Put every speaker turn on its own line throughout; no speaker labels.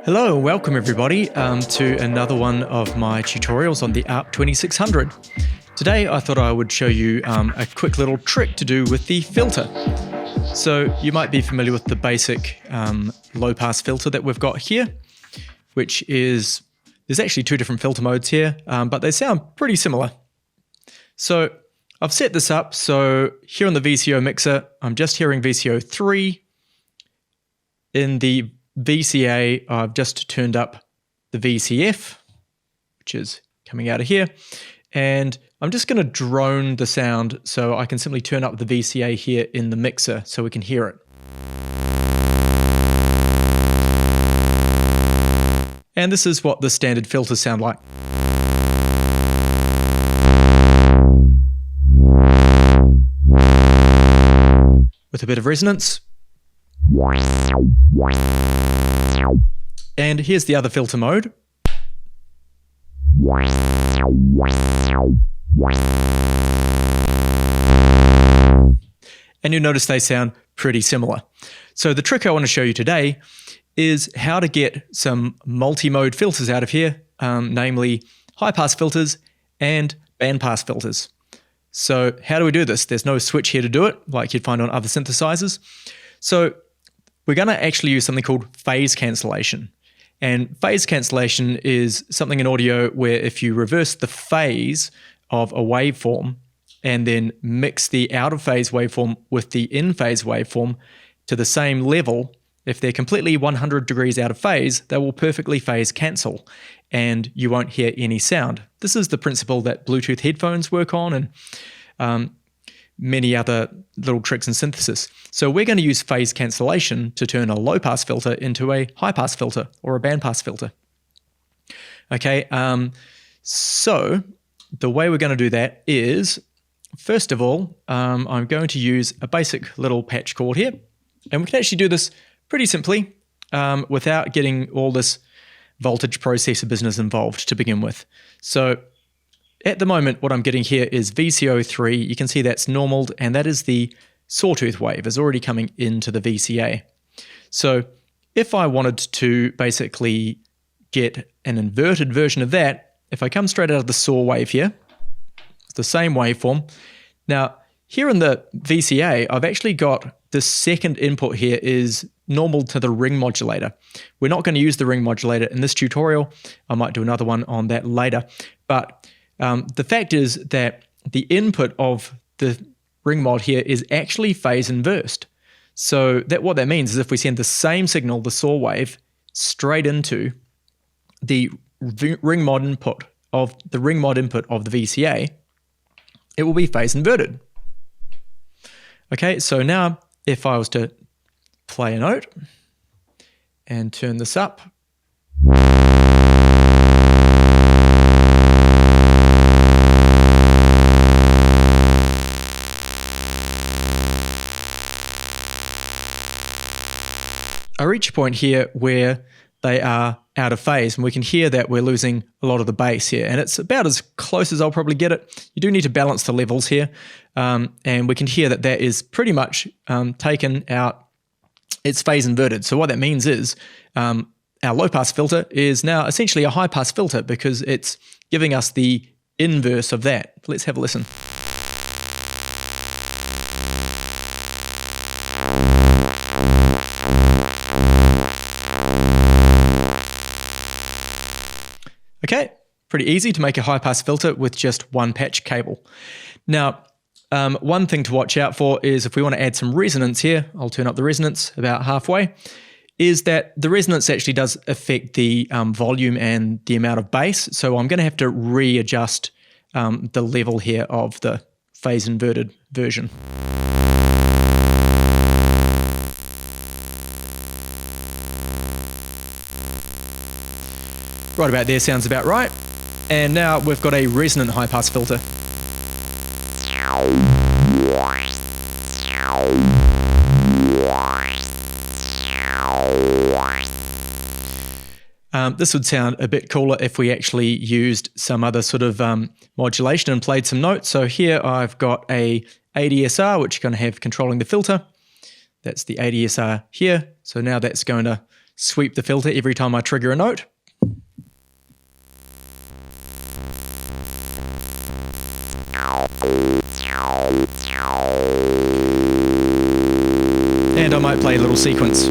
Hello and welcome everybody to another one of my tutorials on the ARP 2600. Today I thought I would show you a quick little trick to do with the filter. So you might be familiar with the basic low pass filter that we've got here, which is, there's actually two different filter modes here, but they sound pretty similar. So I've set this up, so here on the VCO mixer, I'm just hearing VCO 3. In the VCA, I've just turned up the VCF, which is coming out of here, and I'm just going to drone the sound so I can simply turn up the VCA here in the mixer so we can hear it. And this is what the standard filters sound like. With a bit of resonance. And here's the other filter mode. And you'll notice they sound pretty similar. So the trick I want to show you today is how to get some multi-mode filters out of here, namely high-pass filters and band-pass filters. So how do we do this? There's no switch here to do it, like you'd find on other synthesizers. So we're going to actually use something called phase cancellation. And phase cancellation is something in audio where if you reverse the phase of a waveform and then mix the out of phase waveform with the in phase waveform to the same level, if they're completely 100 degrees out of phase, they will perfectly phase cancel and you won't hear any sound. This is the principle that Bluetooth headphones work on and many other little tricks in synthesis. So we're going to use phase cancellation to turn a low pass filter into a high pass filter or a band pass filter. Okay, so the way we're going to do that is, first of all, I'm going to use a basic little patch chord here, and we can actually do this pretty simply without getting all this voltage processor business involved to begin with. So at the moment, what I'm getting here is VCO 3. You can see that's normaled, and that is the sawtooth wave is already coming into the VCA. So if I wanted to basically get an inverted version of that, if I come straight out of the saw wave here, it's the same waveform. Now, here in the VCA, I've actually got the second input here is normal to the ring modulator. We're not going to use the ring modulator in this tutorial. I might do another one on that later. But the fact is that the input of the ring mod here is actually phase inversed. So what that means is if we send the same signal, the saw wave, straight into the ring mod input of the VCA, it will be phase inverted. Okay, so now if I was to play a note and turn this up, I reach a point here where they are out of phase, and we can hear that we're losing a lot of the bass here, and it's about as close as I'll probably get it. You do need to balance the levels here, and we can hear that that is pretty much taken out. It's phase inverted. So what that means is our low pass filter is now essentially a high pass filter because it's giving us the inverse of that. Let's have a listen. Okay, pretty easy to make a high pass filter with just one patch cable. Now, one thing to watch out for is if we want to add some resonance here, I'll turn up the resonance about halfway, is that the resonance actually does affect the volume and the amount of bass. So I'm going to have to readjust the level here of the phase inverted version. Right about there sounds about right. And now we've got a resonant high pass filter. This would sound a bit cooler if we actually used some other sort of modulation and played some notes. So here I've got a ADSR, which is going to have controlling the filter. That's the ADSR here. So now that's going to sweep the filter every time I trigger a note. And I might play a little sequence.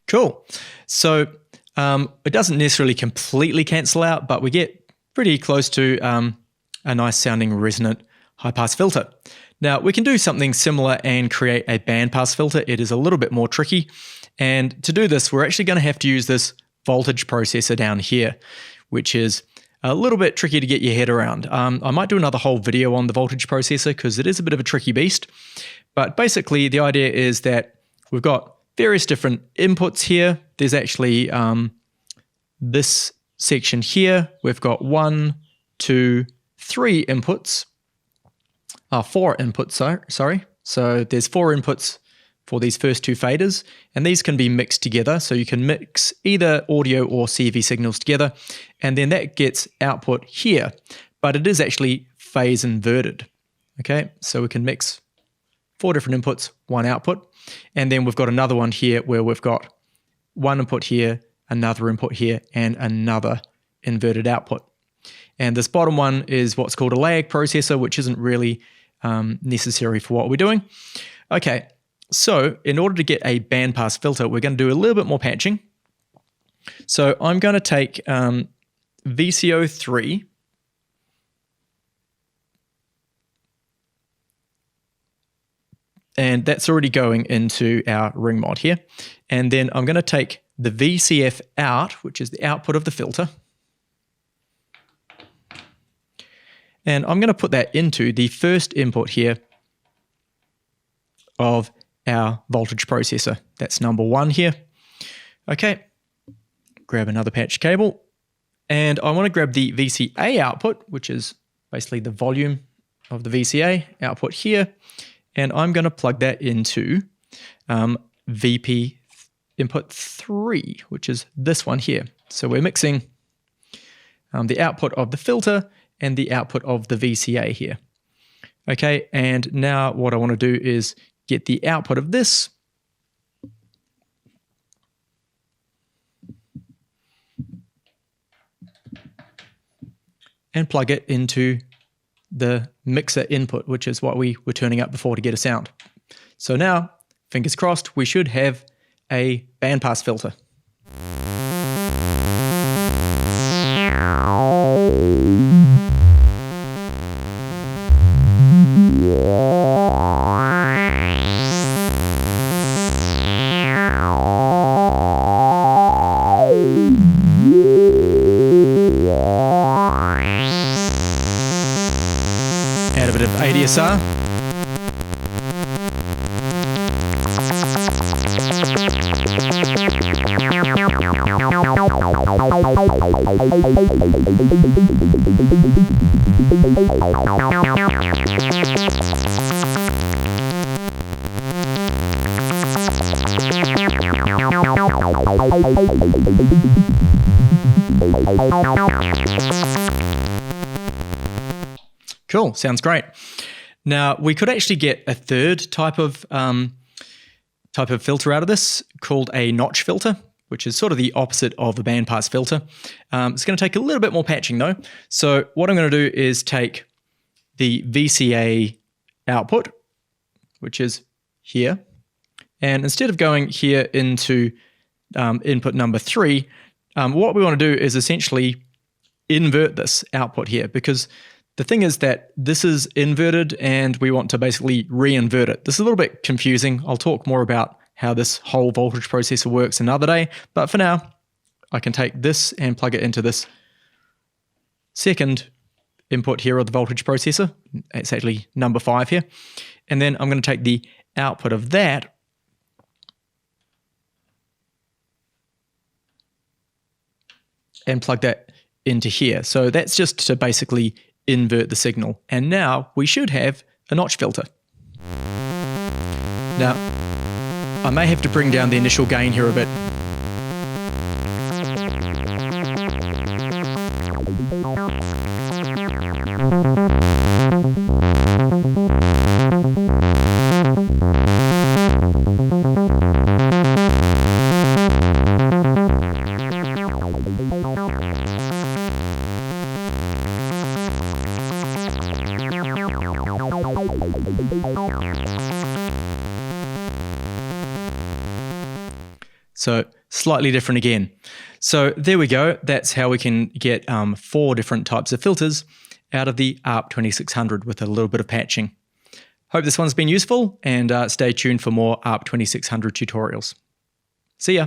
Cool. So it doesn't necessarily completely cancel out, but we get pretty close to a nice sounding resonant high pass filter. Now we can do something similar and create a band pass filter. It is a little bit more tricky. And to do this, we're actually going to have to use this voltage processor down here, which is a little bit tricky to get your head around. I might do another whole video on the voltage processor because it is a bit of a tricky beast. But basically the idea is that we've got various different inputs here. There's actually this section here. We've got 1, 2, 3 inputs. 4 inputs, sorry. So there's 4 inputs for these first 2 faders, and these can be mixed together. So you can mix either audio or CV signals together, and then that gets output here, but it is actually phase inverted. Okay, so we can mix 4 different inputs, 1 output, and then we've got another one here where we've got 1 input here, another input here, and another inverted output. And this bottom one is what's called a lag processor, which isn't really necessary for what we're doing. Okay, so in order to get a bandpass filter, we're going to do a little bit more patching. So I'm going to take VCO3 and that's already going into our ring mod here. And then I'm going to take the VCF out, which is the output of the filter. And I'm going to put that into the first input here of our voltage processor. That's number 1 here. Okay, grab another patch cable. And I want to grab the VCA output, which is basically the volume of the VCA output here. And I'm going to plug that into VP input 3, which is this one here. So we're mixing the output of the filter and the output of the VCA here. Okay, and now what I want to do is get the output of this and plug it into the mixer input, which is what we were turning up before to get a sound. So now, fingers crossed, we should have a bandpass filter. Add a bit of ADSR. Cool, sounds great. Now we could actually get a third type of filter out of this called a notch filter, which is sort of the opposite of the bandpass filter. It's going to take a little bit more patching though. So what I'm going to do is take the VCA output, which is here, and instead of going here into input number 3, what we want to do is essentially invert this output here, because the thing is that this is inverted and we want to basically re-invert it. This is a little bit confusing. I'll talk more about how this whole voltage processor works another day, but for now, I can take this and plug it into this second input here of the voltage processor. It's actually number 5 here. And then I'm going to take the output of that and plug that into here. So that's just to basically invert the signal. And now we should have a notch filter. Now, I may have to bring down the initial gain here a bit. So slightly different again. So there we go. That's how we can get 4 different types of filters out of the ARP 2600 with a little bit of patching. Hope this one's been useful, and stay tuned for more ARP 2600 tutorials. See ya.